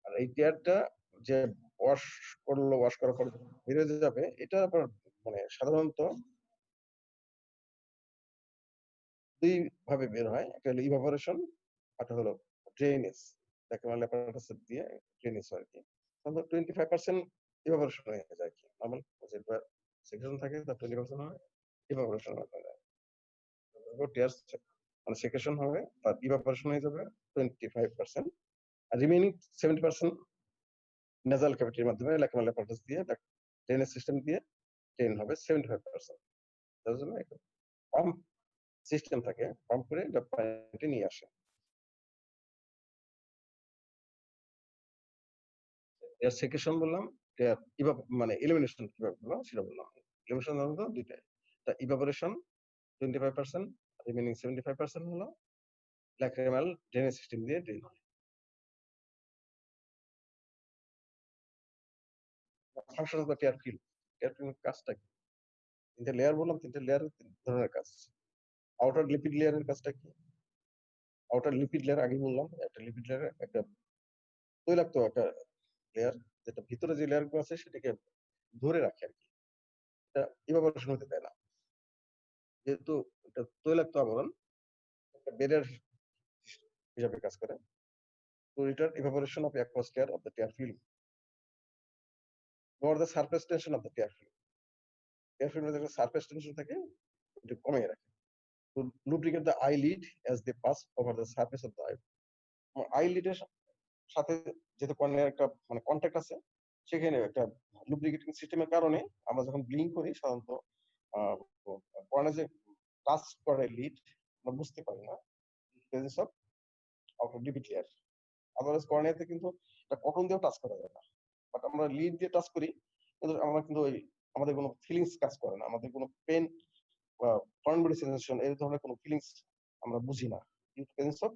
আর এই টিয়ারটা যে ওয়াশ করার পর বেরিয়ে যাবে, এটা আবার মানে সাধারণত ২ ভাবে বের হয়। একটা হলো ইভাপোরেশন, একটা হলো ড্রেনেজ। ল্যাক্রিমাল অ্যাপারেটাস দিয়ে ড্রেনেজ হয় আরকি। সাধারণত 25% ইভাপোরেশন হয়ে যায় আরকি। নরমাল যেটা সেকশন থাকে তার 20% হয় ইভাপোরেশন হয়ে যায়। টিয়ারস মানে সেকশন হবে আর ইভাপোরেশন হয়ে যাবে 25%। আর রিমেইনিং 70% নেজাল ক্যাভিটির মাধ্যমে ল্যাক্রিমাল অ্যাপারেটাস দিয়ে ড্রেনেজ সিস্টেম দিয়ে ড্রেন হবে 75%। তার জন্য একটা পাম্প সিস্টেম থাকে, পাম্প করে এটা পানিটা নিয়ে আসে। এর সেকেশন বললাম, মানে এলিমিনেশন কিভাবে বললাম সেটা বললাম। এলিমিনেশন হলো ২ টাই। ইভাপোরেশন 25%, রিমেইনিং 75% হলো ল্যাক্রিমাল ড্রেনেজ সিস্টেম দিয়ে ড্রেন হয়। Function of the tear film. Tear ফিল্মের কাজটা কি? ৩ টা লেয়ার বললাম, ৩ টা লেয়ারের ৩ ধরনের কাজ। আউটার লিপিড লেয়ারের কাজটা কি? আউটার লিপিড লেয়ার আগেই বললাম, একটা লিপিড লেয়ারের একটা তৈলাক্ত একটা লেয়ার, যেটা ভিতরে যে লেয়ার গুলো আছে সেটাকে ধরে রাখে আরকি। এটা ইভাপোরেশন হতে দেয় না। যেহেতু এটা তৈলাক্ত আবরণ, একটা ব্যারিয়ার হিসাবে কাজ করে। তো এটার evaporation of aqueous layer of the tear film or the surface tension of the tear film. Tear film এর একটা surface tension থাকে, এটা কমিয়ে রাখে। To lubricate the eyelid as they pass over the surface of the eye. eyelid এর সাথে যেহেতু কর্নিয়ার একটা মানে কন্টাক্ট আছে, সেখানে একটা লুব্রিকেটিং সিস্টেমের কারণে আমরা যখন ব্লিঙ্ক করি সাধারণত কর্নে যে টাচ করে লিড আমরা বুঝতে পারি না presence of outer lipid layer. Otherwise কর্নিয়াতে কিন্তু এটা কটন দিয়েও টাচ করা যায় না, বাট আমরা লিড দিয়ে টাচ করি, কিন্তু আমরা কিন্তু ওই আমাদের কোনো ফিলিংস কাজ করে না, আমাদের কোনো পেন বা ফরেন বডি সেন্সেশন এই ধরনের কোনো ফিলিংস আমরা বুঝি না due to presence of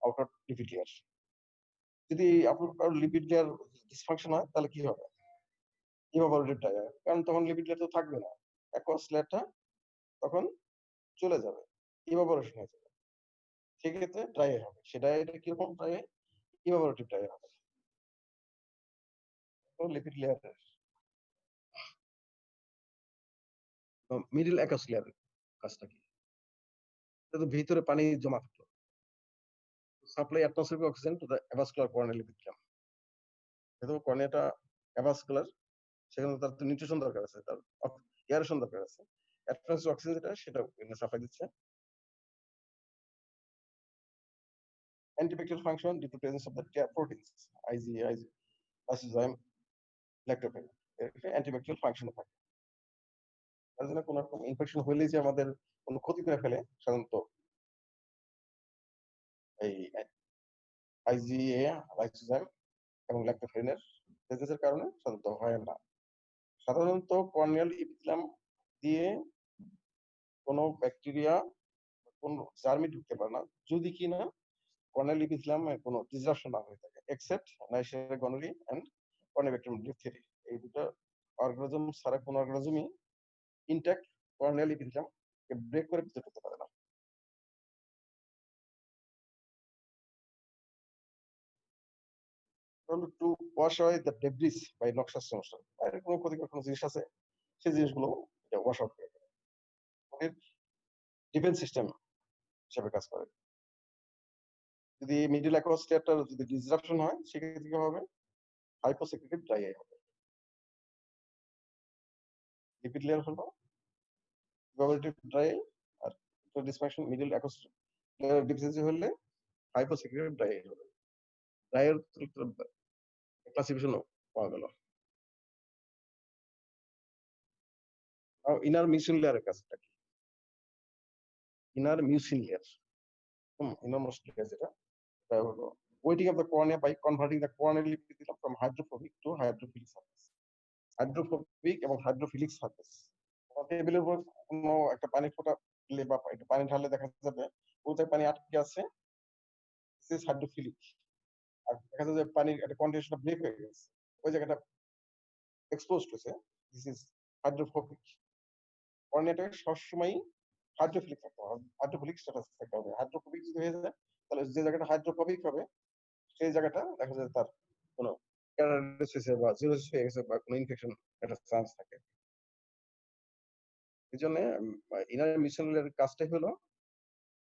outer lipid layer. যদি আপনার কারো লিপিড লেয়ার ডিসফাংশন হয় তাহলে কি হবে? ইভাপোরেটেড ড্রাই, কারণ তখন লিপিড লেয়ার তো থাকবে না, অ্যাকুয়াস লেয়ারটা তখন চলে যাবে, ইভাপোরেশন হয়ে যাবে, সেক্ষেত্রে ড্রাই হবে। সেটা এটা কিরকম ড্রাই? ইভাপোরেটিভ ড্রাই হবে। তো লিপিড লেয়ারের মিডল অ্যাকুয়াস লেয়ারের কাজটা কি? এটা তো ভিতরে পানি জমা থাকলো, supply atmospheric oxygen to the avascular corneal lipid. যেহেতু কর্নিয়াটা অ্যাভাসকুলার, সেখানে তার তো নিউট্রিশন দরকার আছে, তার এয়ারেশন দরকার আছে। অ্যাটমসফিয়ারিক অক্সিজেন যেটা সেটা সাপ্লাই দিচ্ছে। Antibacterial function due to presence of the proteins IgA, lysozyme, lactoferrin, antibacterial function থাকে। তার জন্য কোনো রকম ইনফেকশন হলেই যে আমাদের কোনো ক্ষতি করে ফেলে, সাধারণত এই আইজিএ, লাইসোজাইম এবং ল্যাক্টোফেনের প্রেজেন্সের কারণে সাধারণত হয় না। সাধারণত কর্নিয়াল ইপিথেলিয়াম দিয়ে কোনো ব্যাকটেরিয়া, কোনো জার্মি ঢুকতে পারে না, যদি কিনা কর্নিয়াল ইপিথেলিয়াম কোনো ডিসরাপশন না হয়ে থাকে, except Neisseria gonorrhoeae and Corynebacterium diphtheriae. এই দুটো অর্গানিজম ছাড়া কোনো অর্গানিজমই ইনট্যাক্ট কর্নিয়াল ইপিথেলিয়াম কে ব্রেক করে ভিতরে ঢুকতে পারে না। To wash away the debris by noxious semester, বাইরে কোনো ক্ষতিকর কোনো জিনিস আছে, সেই জিনিসগুলো ওয়াশ আউট করে দেয়। বডির ডিফেন্স সিস্টেম হিসেবে কাজ করে। যদি মিডল অ্যাকুয়াস লেয়ারটার যদি ডিসরাপশন হয়, সেক্ষেত্রে কি হবে? হাইপোসেক্রেটিভ ড্রাই আই হবে। লিপিড লেয়ার হলো ইভাপোরেটিভ ড্রাই আই, আর dysfunction middle aqueous layer deficiency হলে হাইপোসেক্রেটিভ ড্রাই আই হবে। ড্রাই এর ক্লাসিফিকেশন পাওয়া গেল। ইনার মিউসিন লেয়ারের কাজটা কি? Inner mucin layer, innermost layer যেটা, এটা হলো wetting of the cornea by converting the corneal lipid from hydrophobic to hydrophilic surface. Hydrophobic এবং হাইড্রোফিলিক সারফেস। টেবিলের উপর কোনো একটা পানি ফোঁটা দিলে বা একটু পানি ঢাললে দেখা যাবে ওটায় পানি আটকে আছে, দিস ইজ হাইড্রোফিলিক। আর দেখা যায় যে পানির একটা কন্ডেনসেশন ব্রেক হয়ে গেছে, ওই জায়গাটা এক্সপোজড হয়েছে, দিস ইজ হাইড্রোফোবিক। কর্নিয়াটাকে সবসময় হাইড্রোফিলিক থাকতে হবে, হাইড্রোফিলিক স্ট্যাটাস থাকতে হবে। হাইড্রোফোবিক যদি হয়ে যায়, তাহলে যে জায়গাটা হাইড্রোফোবিক হবে সেই জায়গাটা দেখা যায় তার কোনো ক্যারাইটিস হয়েছে বা জিরোসিস হয়ে গেছে বা কোনো ইনফেকশন একটা চান্স থাকে। এই জন্য ইনার মিসেলের কাজটাই হলো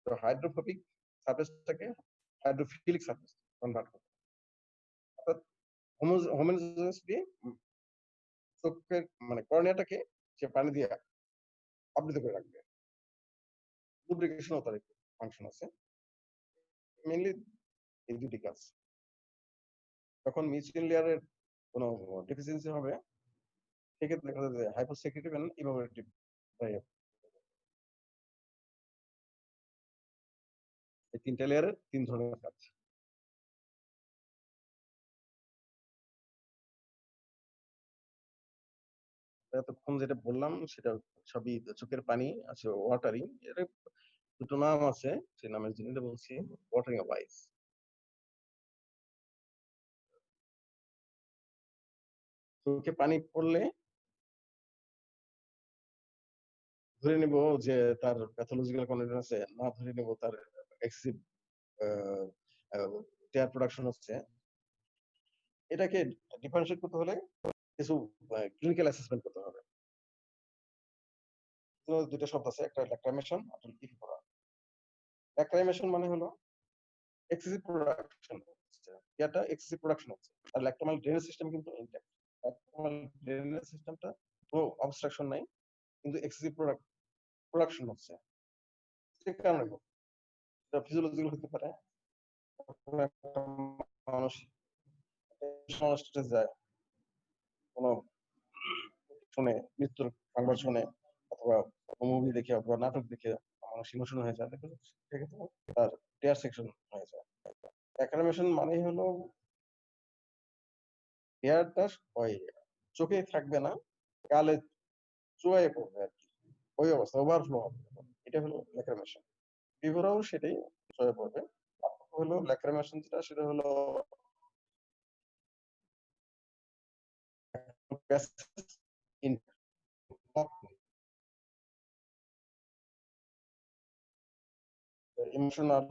হাইড্রোফোবিক সারফেসটাকে হাইড্রোফিলিক সারফেস কনভার্ট করা, অর্থাৎ হোমোজেনিয়াসলি চোখের মানে কর্নিয়াটাকে সে পানি দিয়ে আবৃত করে রাখবে। লুব্রিকেশনও তার একটু ফাংশন আছে। মেইনলি এই দুটি কাজ। যখন মিউসিন লেয়ারের কোনো ডেফিসিয়েন্সি হবে, সেক্ষেত্রে দেখা যায় যে হাইপোসেক্রেটিভ এন্ড ইভাপোরেটিভ ড্রাই আপ। এই তিনটা লেয়ারের তিন ধরনের কাজ। এতক্ষণ যেটা বললাম সেটা সবই চোখের পানি আছে, ওয়াটারিং, এর দুটো নাম আছে, সেই নামের জন্য বলছি ওয়াটারিং অফ আইস। চোখে পানি পড়লে ধরে নেব যে তার প্যাথোলজিক্যাল কন্ডিশন আছে, না ধরে নেব তার এক্সিভ টেয়ার প্রোডাকশন হচ্ছে। এটাকে ডিফারেন্সিয়েট করতে হলে কিছু ক্লিনিক্যাল অ্যাসেসমেন্ট করতে হবে। দুটো শব্দ আছে, একটা ল্যাক্রাইমেশন আর একটা ইফোরা। ল্যাক্রাইমেশন মানে হলো এক্সেসিভ প্রোডাকশন হচ্ছে, এটা এক্সেসিভ প্রোডাকশন হচ্ছে, আর ল্যাক্টোমাল ড্রেনেজ সিস্টেম কিন্তু ইনট্যাক্ট। ল্যাক্টোমাল ড্রেনেজ সিস্টেমটা কোনো অবস্ট্রাকশন নাই, কিন্তু এক্সেসিভ প্রোডাকশন হচ্ছে। সে কারণে এটা ফিজিওলজিক্যাল হতে পারে। মানুষ স্টেজে যায়, কোনো শুনে মৃত্যুর সংবাদ শুনে অথবা মুভি দেখে অথবা নাটক দেখে মানুষ ইমোশনাল হয়ে যায়, দেখবেন সেক্ষেত্রে তার টিয়ার সেকশন হয়ে যায়। ল্যাক্রিমেশন মানেই হলো টিয়ারটা ওই চোখে থাকবে না, গালে চুইয়ে পড়বে আরকি। ওই অবস্থা ওভারফ্লো হবে। এটা হলো ল্যাক্রিমেশন। ফিভারও সেটাই চুইয়ে পড়বে। পার্থক্য হলো ল্যাক্রিমেশন যেটা সেটা হলো ইন ইমোশনাল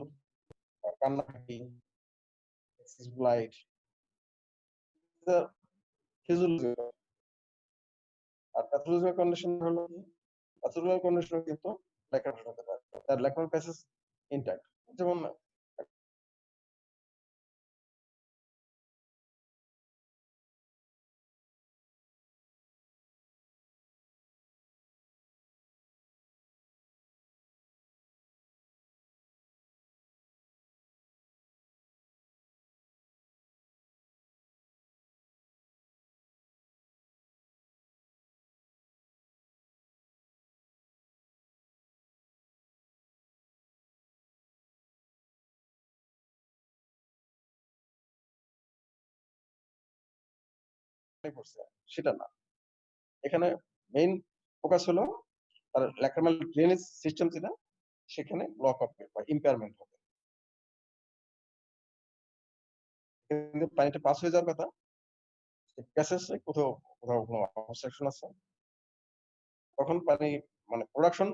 কান্নাকাটি, এক্সেস ব্লাইট ফিজিওলজিক্যাল। আর প্যাথোলজিক্যাল কন্ডিশন হলো কি? প্যাথোলজিক্যাল কন্ডিশন কিন্তু ল্যাক্রিমেশন হতে পারে। তার ল্যাক্রিমাল প্যাসেজ ইনট্যাক্ট। যেমন করছে সেটা না। এখানে মেইন ফোকাস হলো তার ল্যাক্রিমাল ড্রেনেজ সিস্টেম যেটা সেখানে ব্লক হবে বা ইম্পেয়ারমেন্ট হবে। কিন্তু পানিটা পাস হয়ে যাওয়ার কথা, প্যাসেজে কোথাও কোথাও কোনো অবস্ট্রাকশন আছে। তখন পানি মানে প্রোডাকশন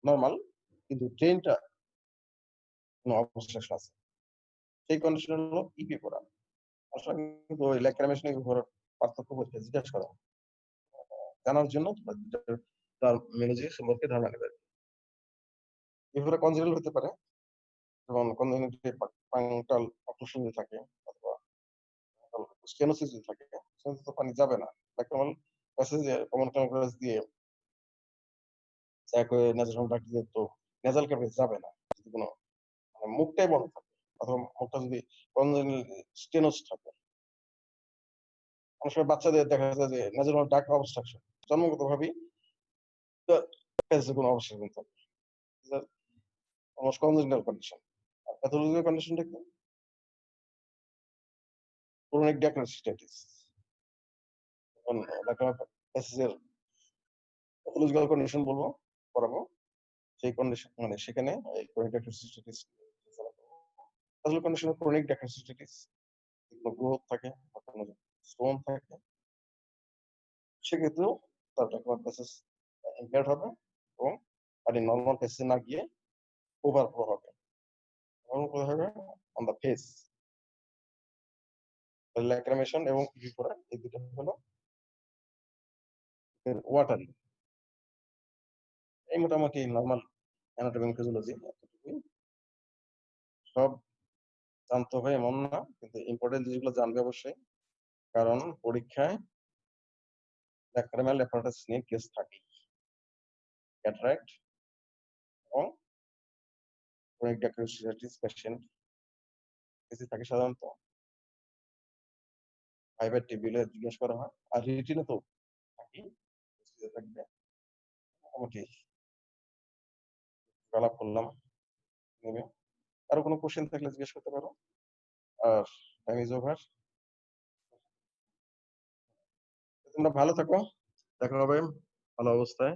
নরমাল কিন্তু ড্রেনটা কোনো অবস্ট্রাকশন আছে। সেই কন্ডিশন হলো ইপিপোরা। আসলে কিন্তু ওই ল্যাক্রিমেশন এর উপর পার্থক্য করতে জিজ্ঞাসা করা জানার জন্য বা তার মেনোলজি সম্পর্কে ধারণা নেবেন। এগুলো কনজেনাল হতে পারে, যেমন কনজেনিটাল পাংটাল অক্লুশন যদি থাকে অথবা স্টেনোসিস যদি থাকে, সেখানে তো পানি যাবে না। ল্যাক্রিমাল প্যাসেজে কমন ক্যাভিটিস দিয়ে চ্যাক হয়ে ন্যাজাল ট্র্যাক্ট দিয়ে তো ন্যাজাল ক্যাভিটিস যাবে না। যদি কোনো মানে মুখটাই বন্ধ থাকে অথবা মুখটা যদি কনজেনিটাল স্টেনোস থাকে। অনেক সময় বাচ্চাদের দেখা যায় যে ন্যাজাল ডাক্ট অবস্ট্রাকশন জন্মগতভাবেই প্যাসেজে কোনো অবস্ট্রাকশন থাকে। Almost congenital condition. আর প্যাথোলজিক্যাল কন্ডিশনটা কি? Chronic diagnostics. এখন ল্যাক্রিমাল প্যাসেজের প্যাথোলজিক্যাল কন্ডিশন বলবো, পড়াবো। সেই কন্ডিশন মানে সেখানে এই ক্রনিক ডায়াগনোস্টিস প্যাথোলজিক্যাল কন্ডিশনে ক্রনিক ডায়াগনোস্টিস কোনো গ্রোথ থাকে বা কোনো স্টোন থাকে, সেক্ষেত্রেও তার ল্যাক্রিমাল প্যাসেজ ইম্পেয়ার্ড হবে এবং পানি নরমাল প্যাসেজে না গিয়ে ওভারফ্লো হবে। ওভারফ্লো হবে অন দ্য ফেস। ল্যাক্রিমেশন এবং ইপিপোরা এই দুটো হলো ওয়াটারি। এই মোটামুটি নরমাল অ্যানাটমি এবং ফিজিওলজি এতটুকুই। সব জানতে হবে এমন না, কিন্তু ইম্পর্টেন্ট জিনিসগুলো জানবে অবশ্যই। কারণ পরীক্ষায় ল্যাক্রিমাল অ্যাপারেটাস নিয়ে কেস থাকে। ক্যাটারাক্ট এবং ক্রনিক ডায়াগনোস্টিস পেশেন্ট কেসে থাকে সাধারণত। ভাইবার টেবিলে জিজ্ঞেস করা হয়। আর রিটিনে তো থাকেই। থাকবে। মোটামুটি আলাপ করলাম নেমে। আরো কোনো কোশ্চেন থাকলে জিজ্ঞেস করতে পারো। আর টাইম ইজ ওভার। তোমরা ভালো থাকো। দেখা হবে ভালো অবস্থায়।